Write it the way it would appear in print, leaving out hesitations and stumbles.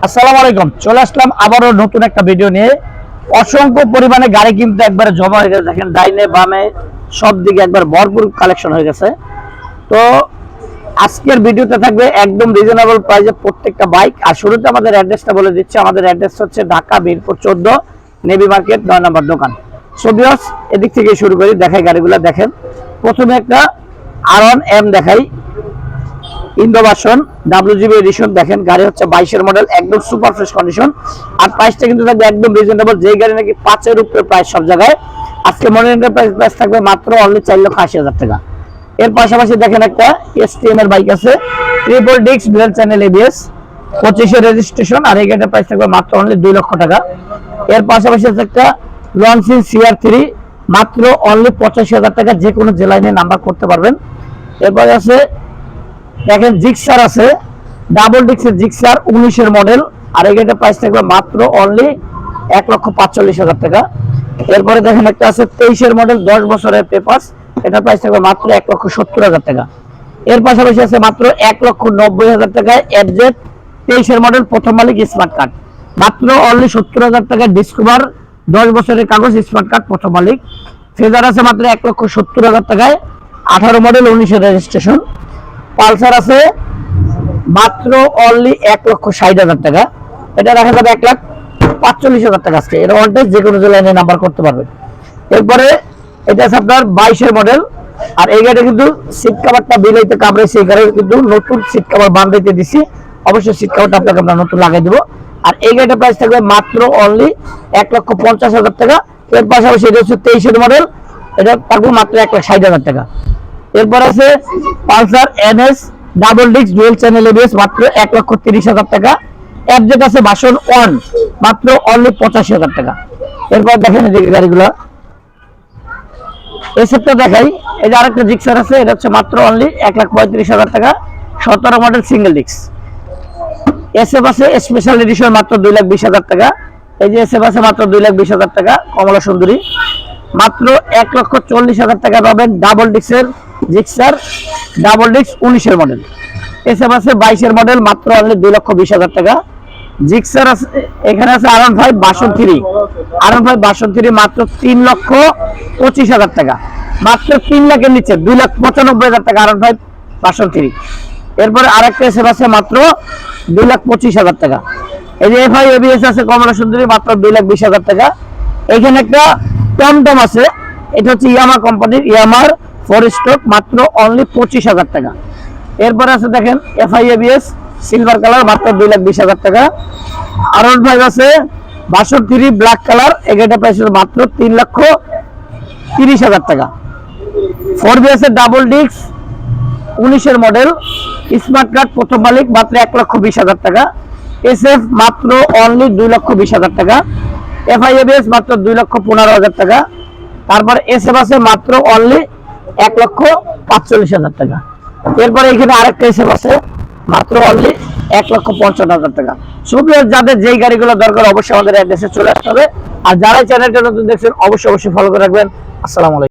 আসসালামু আলাইকুম। চলে আসলাম আবারও নতুন একটা ভিডিও নিয়ে। অসংখ্য পরিমাণে গাড়ি কিন্তু একবারে জমা হয়ে গেছে, দেখেন ডাইনে বামে সব দিকে একবার ভরপুর কালেকশন হয়ে গেছে। তো আজকের ভিডিওতে থাকবে একদম রিজনেবল প্রাইসে প্রত্যেকটা বাইক। আর শুরুতে আমাদের অ্যাড্রেসটা বলে দিচ্ছি। আমাদের অ্যাড্রেস হচ্ছে ঢাকা মিরপুর 14 নেভি মার্কেট 9 নম্বর দোকান। সো ভিউয়ার্স, এদিক থেকে শুরু করি, দেখাই গাড়িগুলো। দেখেন প্রথমে একটা R1M দেখাই, ইন্দোভার্সন WGB এডিশন। দেখেন গাড়ি হচ্ছে 22 এর মডেল, একদম সুপার ফ্রেশ কন্ডিশন। আর প্রাইসটা কিন্তু থাকবে একদম রিজনেবল, যেই গাড়ি নাকি 5 এর উপরে প্রাইস সব জায়গায়। আজকে মডেলের প্রাইস থাকবে মাত্র অনলি 4,80,000 টাকা। এর পাশাপাশি দেখেন একটা STM এর বাইক আছে, triple disk dual channel ABS, 25 এর রেজিস্ট্রেশন। আর এই গাড়িটার প্রাইস থাকবে মাত্র অনলি 2 লক্ষ টাকা। এর পাশাপাশি আছে একটা লঞ্চিং CR3, মাত্র অনলি 85,000 টাকা। যে কোনো জেলায় নিয়ে নাম্বার করতে পারবেন। এরপরে আছে দেখেন জিক্সার আছে, ডাবল ডিস্কের জিক্সার 19 এর মডেল। আর এই গাড়িটার প্রাইস থাকবে মাত্র অনলি 1,45,000 টাকা। এরপরে দেখেন একটা আছে 23 এর মডেল, 10 বছরের পেপারস, এটার প্রাইস থাকবে মাত্র 1,70,000 টাকা। এর পাশাপাশি আছে মাত্র 1,90,000 টাকায় FZ 23 এর মডেল, প্রথম মালিক, স্মার্ট কার্ড, মাত্র অনলি 70,000 টাকা। ডিসকভার 10 বছরের কাগজ, স্মার্ট কার্ড, প্রথম মালিক। ফেজার আছে মাত্র 1,70,000 টাকায়, 18 মডেল, 19 এর রেজিস্ট্রেশন। পালসার আছে মাত্র অনলি 1,60,000 টাকা, এটা রাখা যাবে 1,45,000 টাকা আজকে। এটা অনটেস্ট, যে কোনো জেলায় নাম্বার করতে পারবে। এরপরে এটা আছে আপনার 22 এর মডেল। আর এই গাড়িটা কিন্তু সিট কভারটা বিলাইতে কামড়াইছে, এই গাড়িটা কিন্তু নতুন সিট কভার বানাইতে দিছি, অবশ্যই সিট কভারটা আপনাকে আমরা নতুন লাগাই দেবো। আর এই গাড়িটার প্রাইস থাকবে মাত্র অনলি 1,50,000 টাকা। এর পাশাপাশি এটা হচ্ছে 23 এর মডেল, এটা থাকবে মাত্র 1,60,000 টাকা। এরপর আছে Pulsar NS double disc dual channel ABS, মাত্র 1,30,000 টাকা। FZ আছে ভার্সন 1, মাত্র অনলি 85,000 টাকা। এরপর দেখেন এই গাড়িগুলো, এসবটা দেখাই। এই যে আরেকটা জিক্সার আছে, এটা হচ্ছে মাত্র অনলি 1,35,000 টাকা, 17 মডেল, সিঙ্গেল ডিস্ক। SF আছে স্পেশাল এডিশন, মাত্র 2,20,000 টাকা। এই যে SF আছে মাত্র 2,20,000 টাকা, কমলা সুন্দরী, মাত্র 1,40,000 টাকা পাবেন। ডাবল ডিস্কের জিক্সার, ডাবল ডিস্ক 19 এর মডেল। এসএফ আছে 22 এর মডেল, মাত্র অনলি 2,20,000 টাকা। জিক্সার আছে, এখানে আছে R15 ভার্সন 3, R15 ভার্সন 3, মাত্র 3,25,000 টাকা, মাত্র 3 লাখের নিচে, 2,95,000 টাকা R15 ভার্সন 3। এরপরে আরেকটা এসএফ আছে মাত্র 2,25,000 টাকা। এই যে FI ABS আছে কমলা সুন্দরী, মাত্র 2,20,000 টাকা। এখানে একটা টমটম আছে, এটা হচ্ছে ইয়ামা কোম্পানির, ইয়ামার 4 স্ট্রোক, মাত্র অনলি 25,000 টাকা। এরপরে আছে দেখেন FI ABS সিলভার কালার, মাত্র 2,20,000 টাকা। R15 আছে ভার্সন 3 ব্ল্যাক কালার, এটার প্রাইস মাত্র 3,30,000 টাকা। 4B আছে ডাবল ডিস্ক 19 এর মডেল, স্মার্ট কার্ড, প্রথম মালিক, মাত্র 1,20,000 টাকা। SF মাত্র অনলি 2,20,000 টাকা। FI ABS মাত্র 2,15,000 টাকা। তারপর SF আছে মাত্র অনলি 1,45,000 টাকা। এরপরে এখানে আরেকটা SF আছে, মাত্র অনলি 1,55,000 টাকা। সুবিধার যাদের যেই গাড়িগুলো দরকার অবশ্যই আমাদের অ্যাড্রেসে চলে আসতে হবে। আর যারা চ্যানেলটা নতুন দেখছেন অবশ্যই ফলো করে রাখবেন। আসসালামু আলাইকুম।